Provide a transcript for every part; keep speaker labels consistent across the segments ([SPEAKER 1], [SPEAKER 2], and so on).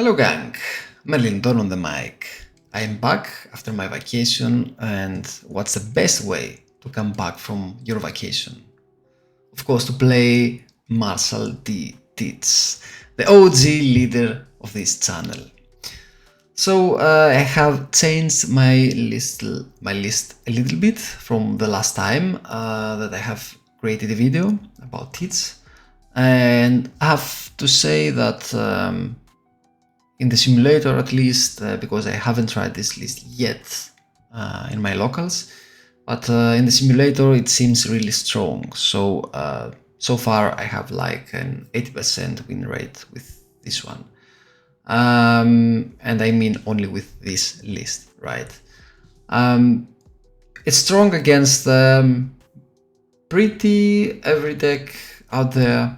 [SPEAKER 1] Hello gang, Merlin on the mic. I am back after my vacation, and what's the best way to come back from your vacation? Of course, to play Marshall D. Tits, the OG leader of this channel. So I have changed my list a little bit from the last time that I have created a video about Tits, and I have to say that in the simulator, at least, because I haven't tried this list yet in my locals, but in the simulator it seems really strong. So so far I have like an 80% win rate with this one, and I mean only with this list, right? It's strong against pretty every deck out there.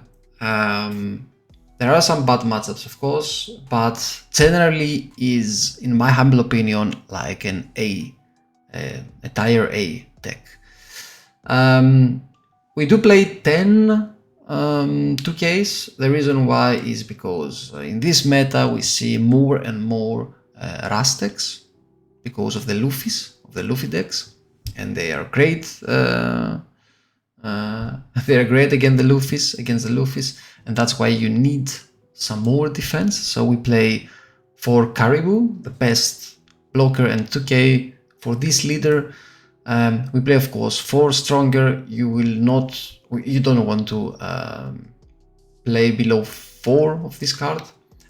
[SPEAKER 1] There are some bad matchups, of course, but generally is, in my humble opinion, like an a tier A deck. We do play 10 2Ks. The reason why is because in this meta we see more and more Rust decks because of the Luffy decks, and they are great. They are great against the Luffys, and that's why you need some more defense. So we play 4 Caribou, the best blocker and 2K for this leader. We play, of course, 4 Stronger. You don't want to play below 4 of this card,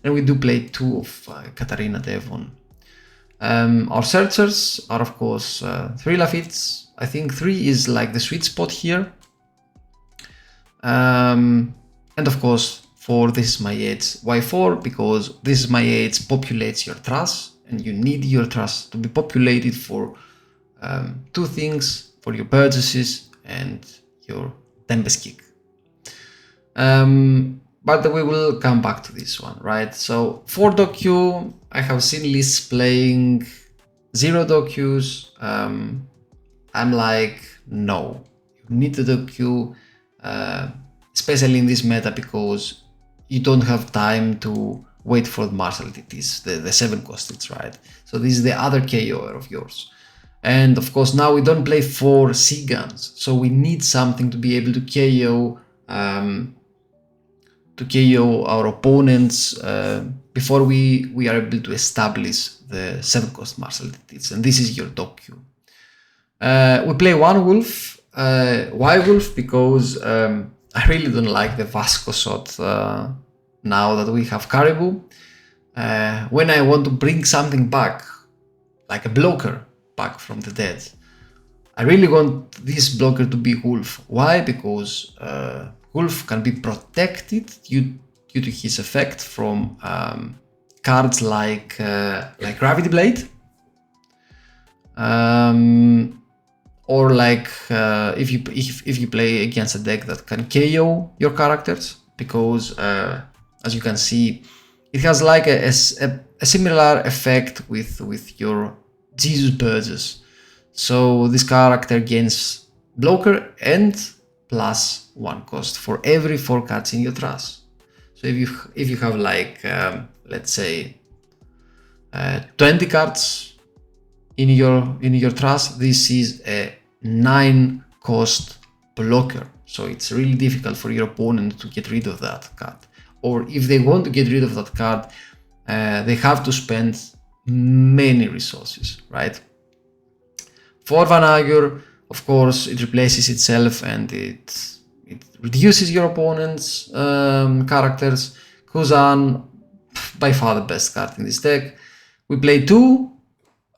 [SPEAKER 1] and we do play 2 of Katarina Devon. Our searchers are, of course, 3 Lafittes. I think 3 is like the sweet spot here. And of course, 4, this is my age. Why 4? Because this is my age populates your trust, and you need your trust to be populated for 2 things: for your purchases and your Tempest kick. But we will come back to this one, right? So 4 docu, I have seen lists playing 0 docus. I'm like, no, you need the docu. Especially in this meta, because you don't have time to wait for the Marshall DTs, the 7 cost hits, right? So this is the other KOer of yours. And of course now we don't play 4 C guns, so we need something to be able to KO our opponents before we are able to establish the 7 cost Marshall DTs, and this is your docu. We play 1 wolf. Why wolf? Because I really don't like the Vasco shot now that we have Caribou. When I want to bring something back, like a blocker back from the dead, I really want this blocker to be wolf. Why? Because wolf can be protected due to his effect from cards like Gravity Blade. Or like if you play against a deck that can KO your characters, because as you can see, it has like a similar effect with your Jesus Purges. So this character gains blocker and +1 cost for every 4 cards in your trust. So if you have like let's say 20 cards in your trust, this is a 9 cost blocker, so it's really difficult for your opponent to get rid of that card, or if they want to get rid of that card, they have to spend many resources, right? For Van Agur, of course, it replaces itself and it reduces your opponent's characters. Kuzan, by far the best card in this deck. We play 2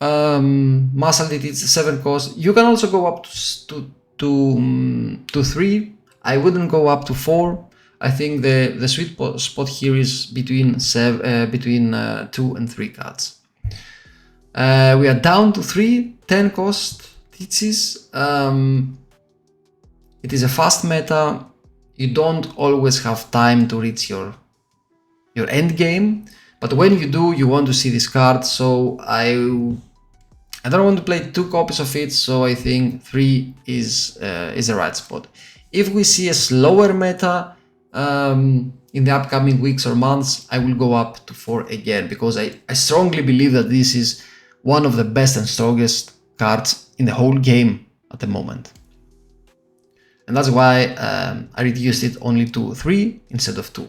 [SPEAKER 1] Muscle DT, 7 cost. You can also go up to 3. I wouldn't go up to 4. I think the sweet spot here is between 2 and 3 cards. We are down to 3 10 cost Titsis. It is a fast meta. You don't always have time to reach your end game, but when you do, you want to see this card. So I don't want to play 2 copies of it, so I think 3 is the right spot. If we see a slower meta, in the upcoming weeks or months, I will go up to 4 again, because I strongly believe that this is one of the best and strongest cards in the whole game at the moment. And that's why I reduced it only to 3 instead of 2.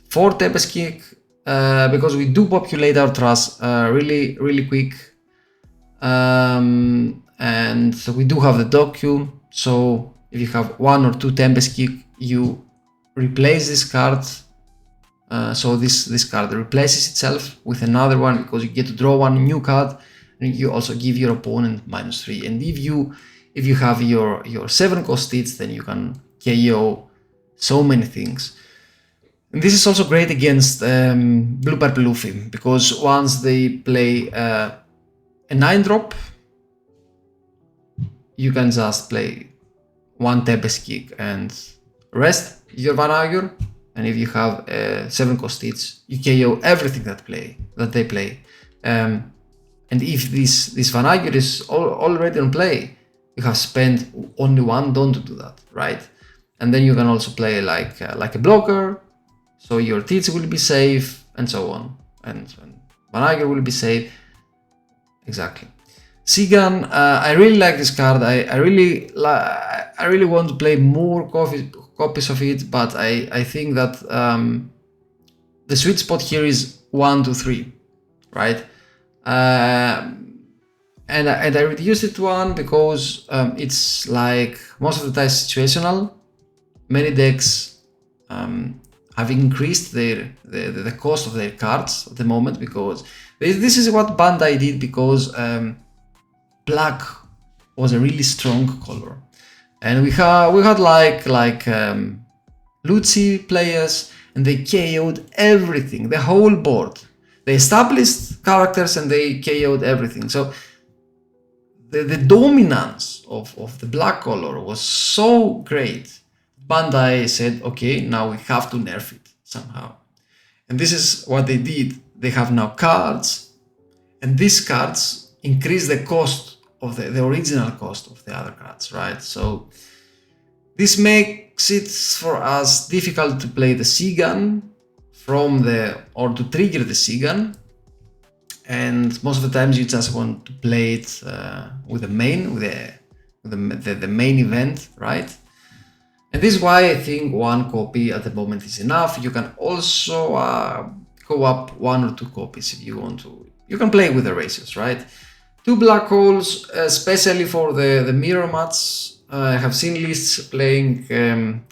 [SPEAKER 1] 4 Tempest Kick, because we do populate our trust really quick. And so we do have the docu, so if you have 1 or 2 Tempest Kick, you replace this card. So this card replaces itself with another one, because you get to draw 1 new card, and you also give your opponent -3. And if you have your 7 cost hits, then you can KO so many things. And this is also great against Blue Purple Luffy, because once they play a 9-drop, you can just play 1 Tempest Kick and rest your Vanagure. And if you have 7 cost hits, you KO everything that they play. And if this Vanagure is already on play, you have spent only 1 Don to do that, right? And then you can also play like a blocker, so your Tits will be safe, and so on. And Vanagure will be safe. Exactly. Seagun, I really like this card. I really want to play more copies of it, but I think that the sweet spot here is 1 to 3, right? And I reduced it to 1 because it's like most of the time situational. Many decks have increased the cost of their cards at the moment, because this is what Bandai did, because black was a really strong color, and we had like Lucy players, and they KO'd everything, the whole board. They established characters and they KO'd everything. So the dominance of the black color was so great. Bandai said, okay, now we have to nerf it somehow. And this is what they did. They have now cards, and these cards increase the cost of the original cost of the other cards, right? So this makes it for us difficult to play the Seagun or to trigger the Seagun. And most of the times you just want to play it with the main event, right? And this is why I think 1 copy at the moment is enough. You can also go up 1 or 2 copies if you want to. You can play with the ratios, right? 2 black holes, especially for the mirror match. I have seen lists playing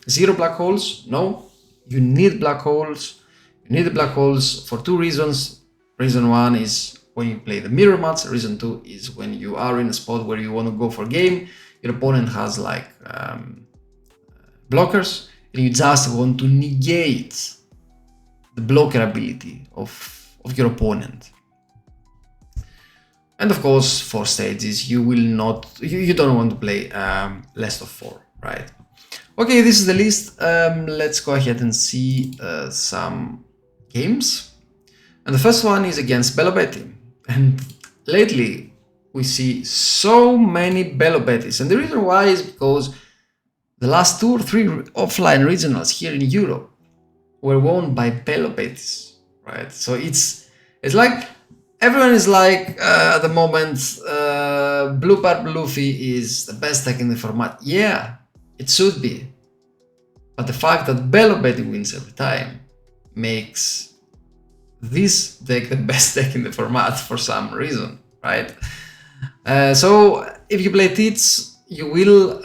[SPEAKER 1] 0 black holes. No, you need black holes. You need the black holes for 2 reasons. Reason 1 is when you play the mirror match. Reason 2 is when you are in a spot where you want to go for game. Your opponent has like blockers, and you just want to negate the blocker ability of your opponent. And of course, for stages, you don't want to play less of 4, right? Okay, this is the list. Let's go ahead and see some games. And the first one is against Bello Betty. And lately, we see so many Bello Bettys. And the reason why is because the last 2 or 3 offline regionals here in Europe were won by Bello Bettys, right? So it's like everyone is like at the moment, Blue Purple Luffy is the best deck in the format. Yeah, it should be. But the fact that Bello Betty wins every time makes this deck the best deck in the format for some reason, right? So if you play Tits, you will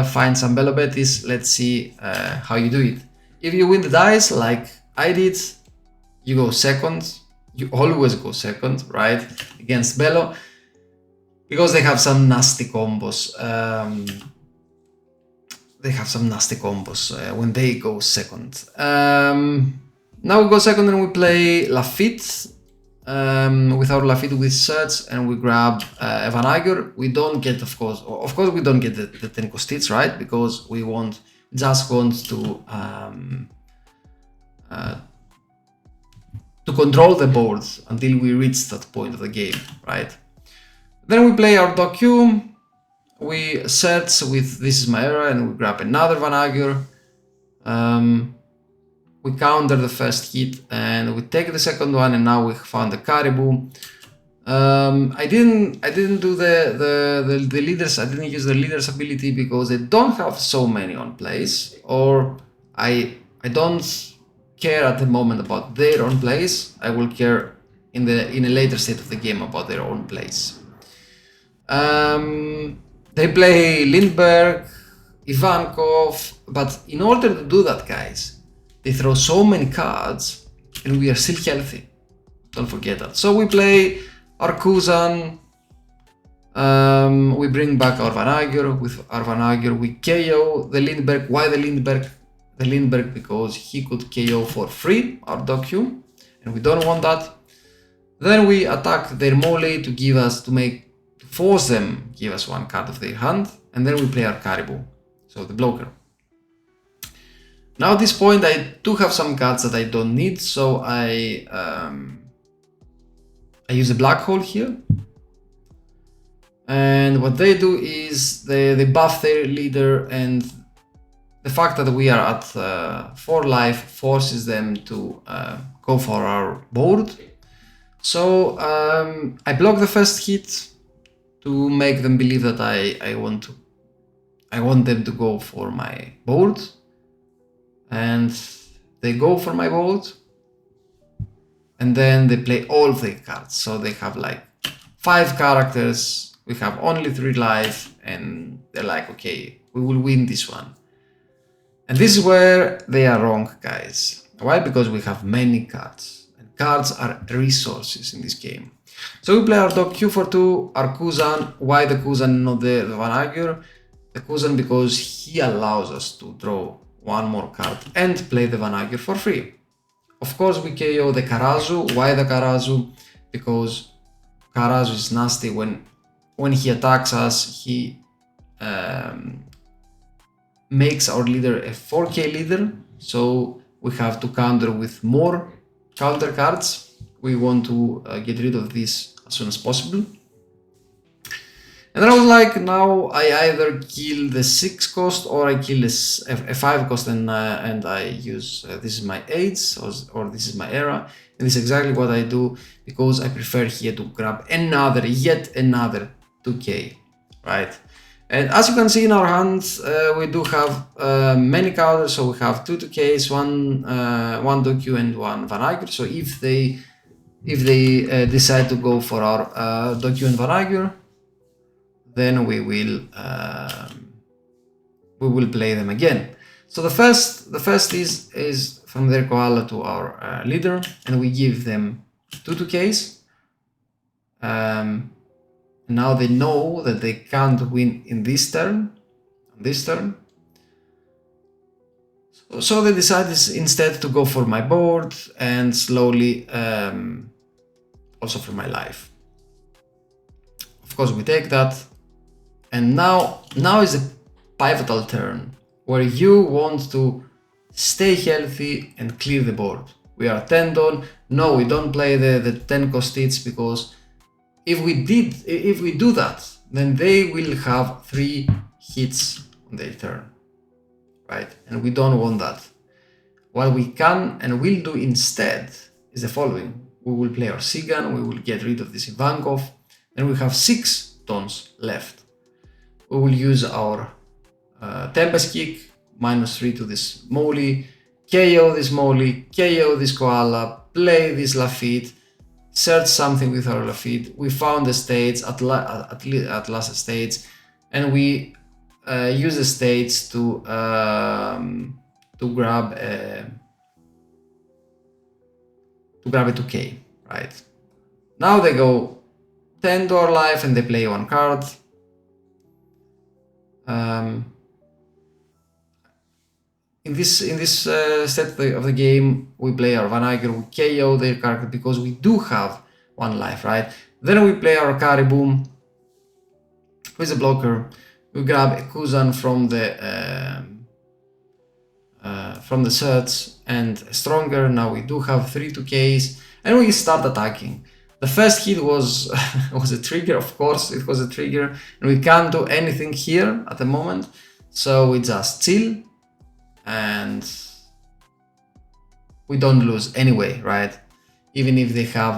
[SPEAKER 1] find some Bello Bettys. Let's see how you do it. If you win the dice like I did, you go second. You always go second, right? Against Bello, because they have some nasty combos. When they go second. Now we go second and we play Lafitte. With our Lafitte with search, and we grab a Vanagure. We don't get, of course we don't get the 10 cost hits, right? Because we just want to control the board until we reach that point of the game, right? Then we play our docu. We search with This Is My Era, and we grab another Vanagure. we counter the first hit and we take the second one, and now we found the caribou. I didn't do the leaders. I didn't use the leaders ability because they don't have so many on plays, or I don't care at the moment about their own plays. I will care in a later state of the game about their own plays. They play Lindbergh, Ivankov, but in order to do that, guys, they throw so many cards and we are still healthy. Don't forget that. So we play our Kuzan, we bring back our Vanagur. With our Vanagur we KO the Lindbergh. Why the Lindbergh? The Lindbergh because he could KO for free our Doku, and we don't want that. Then we attack their Mole to force them give us one card of their hand, and then we play our Caribou, so the blocker. Now at this point I do have some cards that I don't need, so I use a black hole here. And what they do is they buff their leader, and the fact that we are at 4 life forces them to go for our board. So I block the first hit to make them believe that I want them to go for my board, and they go for my board, and then they play all their cards. So they have like 5 characters, we have only 3 life, and they're like, okay, we will win this one. And this is where they are wrong, guys. Why? Because we have many cards, and cards are resources in this game. So we play our dog Q for 2, our Kuzan. Why the Kuzan, not the Vanagur? The Kuzan because he allows us to draw one more card and play the Vanagur for free. Of course we KO the Karazu. Why the Karazu? Because Karazu is nasty. When he attacks us, he makes our leader a 4k leader, so we have to counter with more counter cards. We want to get rid of this as soon as possible. And then I was like, now I either kill the 6 cost or I kill a 5 cost, and I use this is my aids, or this is my era, and this is exactly what I do because I prefer here to grab yet another 2k, right? And as you can see in our hands, we do have many counters, so we have 2 2ks, one Doku and one Vanagur. So if they decide to go for our Doku and Vanagur, then we will play them again. So the first is from their koala to our leader, and we give them 2 2ks. Now they know that they can't win in this turn, So they decide instead to go for my board and slowly also for my life. Of course we take that, and now is a pivotal turn where you want to stay healthy and clear the board. We are 10 down. No, we don't play the 10 cost hits, because if we do that, then they will have 3 hits on their turn, right? And we don't want that. What we can and will do instead is the following. We will play our Sigan, we will get rid of this Ivankov, and we have 6 tons left. We will use our Tempest Kick, -3 to this Moli, KO this Moli, KO this Koala, play this Lafitte, search something with our Lafitte. We found the states at last states, and we use the states to grab a 2k, right? Now they go 10 to our life and they play 1 card. In this set of the game, we play our Vanagur, we KO their character because we do have 1 life, right? Then we play our Caribou, who is a blocker. We grab a Kuzan from the search and stronger. Now we do have 3 2ks, and we start attacking. The first hit was was a trigger, of course, it was a trigger, and we can't do anything here at the moment, so we just chill and we don't lose anyway, right? Even if they have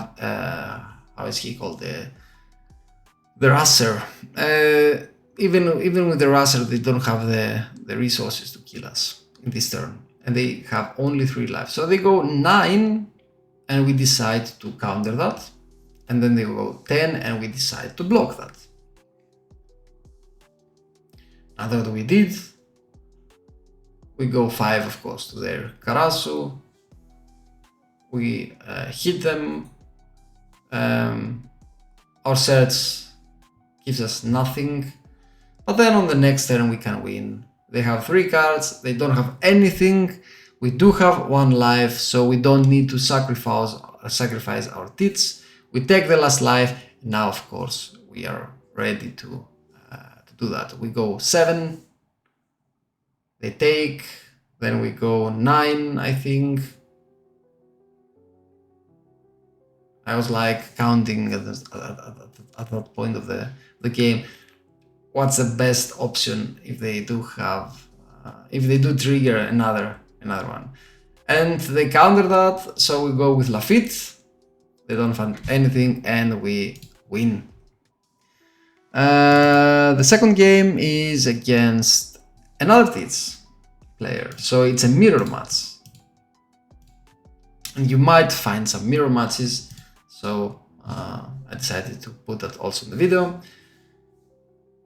[SPEAKER 1] how is he called, the Racer. Even with the Racer, they don't have the resources to kill us in this turn, and they have only 3 lives. So they go 9, and we decide to counter that, and then they go 10, and we decide to block that. Now that we did, we go 5, of course, to their Karasu. We hit them. Our search gives us nothing, but then on the next turn we can win. They have 3 cards, they don't have anything. We do have 1 life, so we don't need to sacrifice our tits. We take the last life, and now of course we are ready to do that. We go 7, they take, then we go 9, I think. I was like counting at that point of the game, what's the best option if they do have, if they do trigger another one. And they counter that, so we go with Lafitte. They don't find anything, and we win. The second game is against another Tits player, so it's a mirror match. And you might find some mirror matches, so I decided to put that also in the video.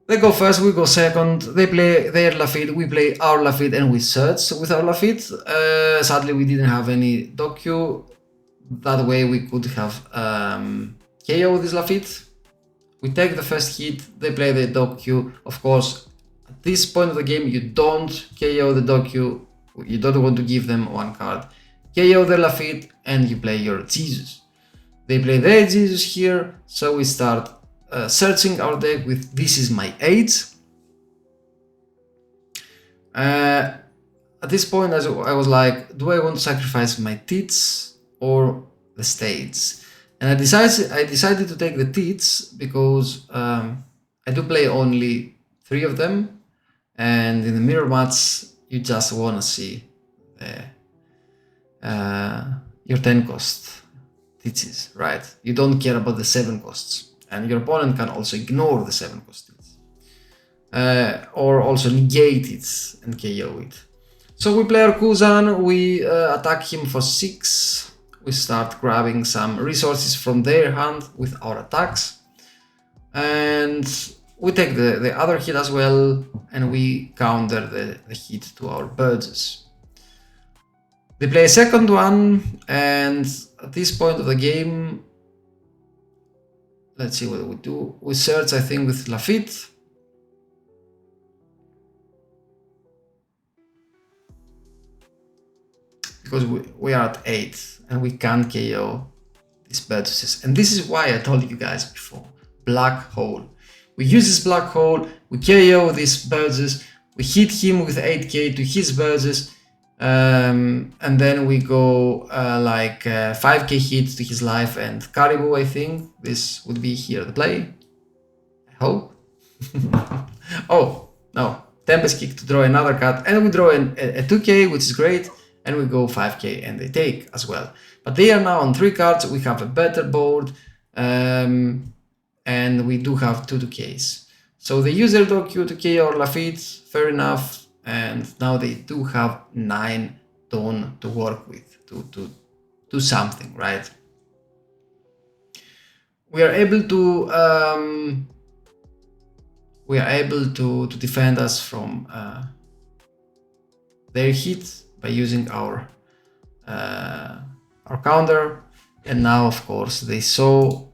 [SPEAKER 1] They go first, we go second. They play their Lafitte, we play our Lafitte, and we search with our Lafitte. Sadly, we didn't have any docu. That way we could have KO this Lafitte. We take the first hit, they play the docu. Of course, at this point of the game, you don't KO the docu. You don't want to give them 1 card. KO the Lafitte, and you play your Jesus. They play their Jesus here, so we start searching our deck with This Is My Age. At this point, I was like, do I want to sacrifice my tits or the states? And I decided to take the tits because I do play only 3 of them, and in the mirror match, you just want to see your 10 cost tits, right? You don't care about the 7 costs. And your opponent can also ignore the 7 cost hits, or also negate it and KO it. So we play our Kuzan, we attack him for 6. We start grabbing some resources from their hand with our attacks. And we take the other hit as well, and we counter the hit to our birds. They play a second one, and at this point of the game, let's see what we do. We search, I think, with Lafitte. Because we are at 8 and we can't KO these Burgesses. And this is why I told you guys before, Black Hole. We use this Black Hole, we KO these Burgesses, we hit him with 8k to his Burgesses, and then we go like 5k hits to his life and Caribou. I think this would be here the play. I hope. Oh, no. Tempest Kick to draw another card, and we draw a 2k, which is great, and we go 5k and they take as well. But they are now on 3 cards, we have a better board, and we do have 2Ks. So they use their docu to KO or Lafitte, fair enough. And now they do have 9 tone to work with, to do something, right? We are able to defend us from their hit by using our counter. And now, of course, they saw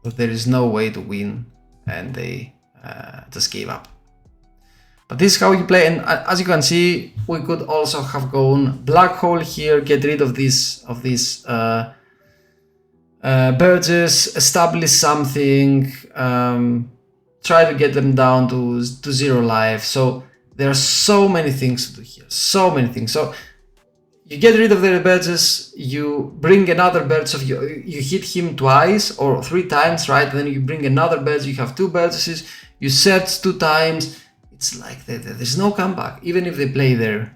[SPEAKER 1] that there is no way to win, and they just gave up. But this is how you play, and as you can see, we could also have gone Black Hole here, get rid of these Burgess, establish something, try to get them down to 0 life. So there are so many things to do here, so many things. So you get rid of the Burgess, you bring another Burgess, you hit him twice or 3 times, right? Then you bring another Burgess, you have 2 Burgesses, you search 2 times. It's like there's no comeback. Even if they play their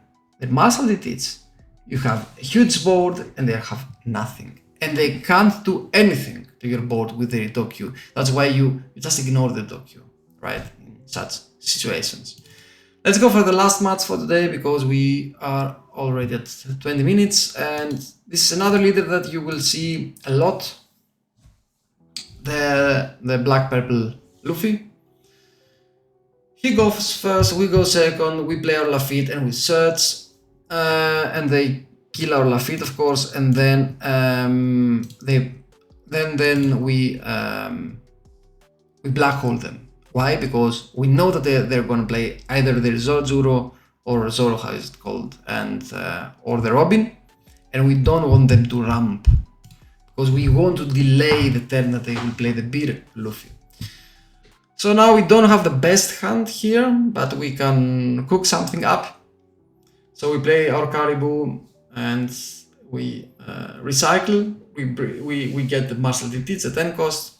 [SPEAKER 1] muscle tits, you have a huge board and they have nothing. And they can't do anything to your board with their docu. That's why you just ignore the docu, right? In such situations. Let's go for the last match for today because we are already at 20 minutes. And this is another leader that you will see a lot. The black purple Luffy. He goes first, we go second, we play our Lafitte and we search. And they kill our Lafitte, of course, and then we black hole them. Why? Because we know that they're gonna play either their Zoro or Zoro, how is it called, and or the Robin, and we don't want them to ramp because we want to delay the turn that they will play the beer Luffy. So now we don't have the best hand here, but we can cook something up. So we play our Caribou and we recycle. We get the Martial Defeats at 10 cost.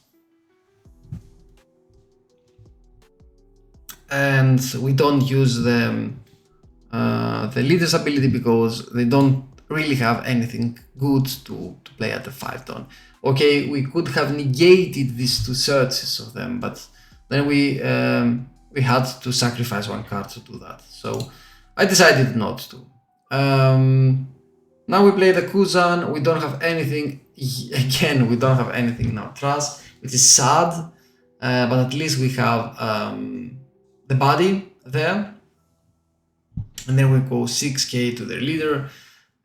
[SPEAKER 1] And we don't use the leader's ability because they don't really have anything good to play at the 5 turn. Okay, we could have negated these 2 searches of them, but then we had to sacrifice 1 card to do that. So I decided not to. Now we play the Kuzan. We don't have anything. Again, we don't have anything in our trust, which is sad. But at least we have the body there. And then we go 6k to their leader.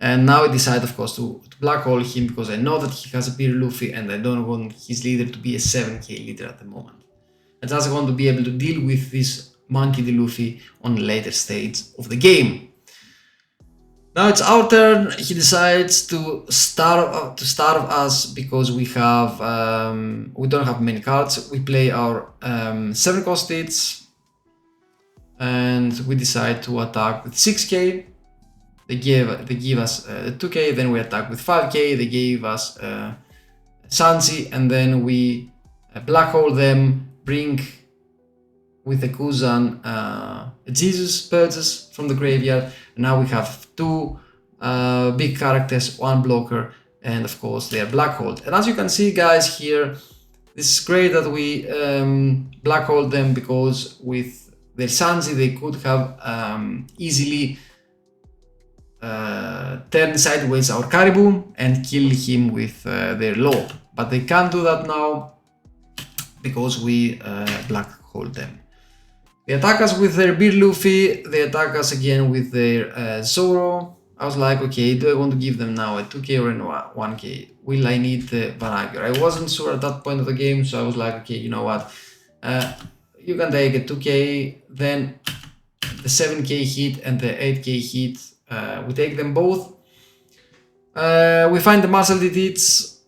[SPEAKER 1] And now I decide, of course, to black hole him because I know that he has a beer Luffy and I don't want his leader to be a 7k leader at the moment. I just want to be able to deal with this Monkey D. Luffy on a later stage of the game. Now it's our turn. He decides to starve us because we have we don't have many cards. We play our 7 cost states and we decide to attack with 6k. They give us 2k. Then we attack with 5k. They gave us Sanji, and then we black hole them. Bring with the Kuzan Jesus purges from the graveyard. And now we have 2 big characters, 1 blocker, and of course they are black holed. And as you can see, guys, here, this is great that we black hole them because with their Sanji they could have easily turn sideways our Caribou and kill him with their lob. But they can't do that now because we black hole them. They attack us with their beer Luffy, they attack us again with their Zoro. I was like, okay, do I want to give them now a 2k or a 1k? Will I need the Vanagure? I wasn't sure at that point of the game, so I was like, okay, you know what? You can take a 2k, then the 7k hit and the 8k hit, we take them both. We find the Martial Defeats,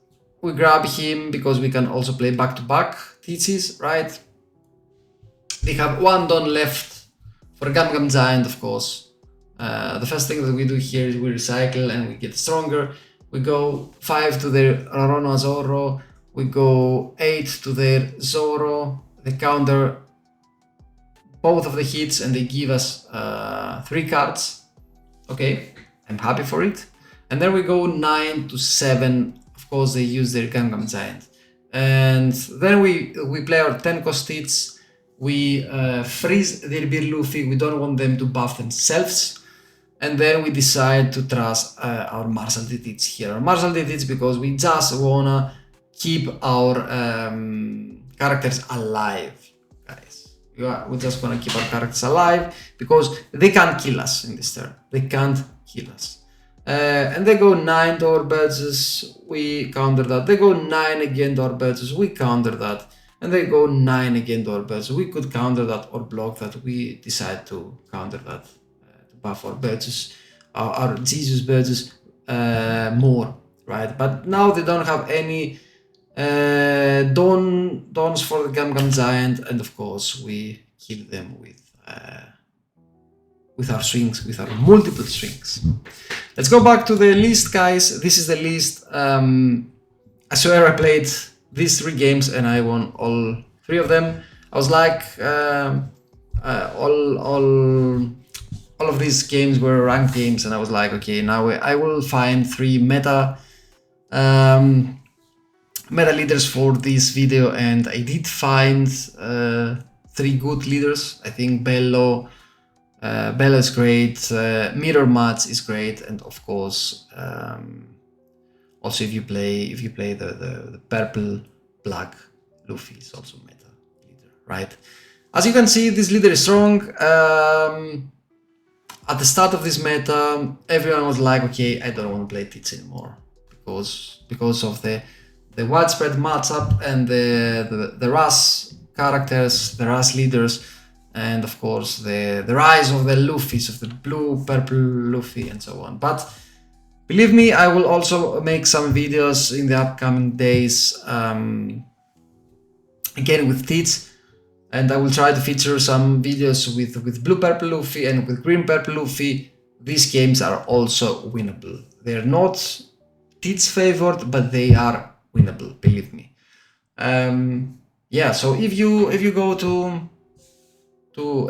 [SPEAKER 1] we grab him because we can also play back-to-back TCs, right? They have 1 Don left for Gum Gum Giant, of course. The first thing that we do here is we recycle and we get stronger. We go 5 to their Roronoa Zoro. We go 8 to their Zoro. They counter both of the hits and they give us 3 cards. Okay, I'm happy for it. And then we go 9 to 7. Of course, they use their Gum Gum Giant. And then we play our 10 cost hits. We freeze their beer Luffy. We don't want them to buff themselves. And then we decide to trust our Martial Defeats here. Our Martial Defeats because we just wanna keep our characters alive, guys. We just wanna keep our characters alive because they can't kill us in this turn. They can't kill us. And they go 9 to our Burgess, we counter that. They go 9 again to our Burgess, we counter that. And they go 9 again to our Burgess. We could counter that or block that. We decide to counter that. Buff our Burgess, our Jesus Burgess more, right? But now they don't have any Dons for the Gum Gum Giant, and of course we kill them with our swings, with our multiple swings. Let's go back to the list, guys. This is the list. I swear I played these 3 games and I won all 3 of them. I was like all of these games were ranked games, and I was like, okay, now I will find 3 meta leaders for this video, and I did find 3 good leaders. I think Bello is great, Mirror Match is great, and of course also if you play the purple black Luffy is also meta leader, right? As you can see, this leader is strong. At the start of this meta, everyone was like, okay, I don't want to play Tits anymore because of the widespread matchup and the Ras characters, the Ras leaders, and of course the rise of the Luffys, of the blue, purple Luffy, and so on. But believe me, I will also make some videos in the upcoming days, again with Tits, and I will try to feature some videos with blue purple Luffy and with green purple Luffy. These games are also winnable. They're not Tits favored, but they are winnable, believe me. Yeah, so if you go to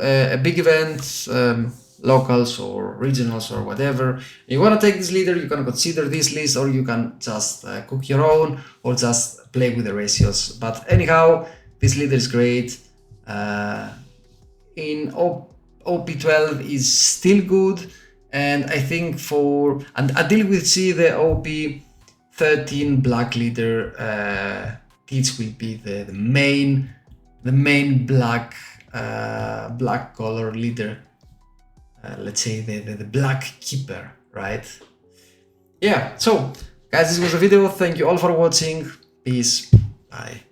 [SPEAKER 1] a big event, locals or regionals or whatever, you want to take this leader, you can consider this list, or you can just cook your own or just play with the ratios. But anyhow, this leader is great. In OP12 is still good, and I think until we see the OP13 black leader, Tits will be the main black color leader. Let's say the black keeper, right? Yeah, so guys, this was the video. Thank you all for watching. Peace. Bye.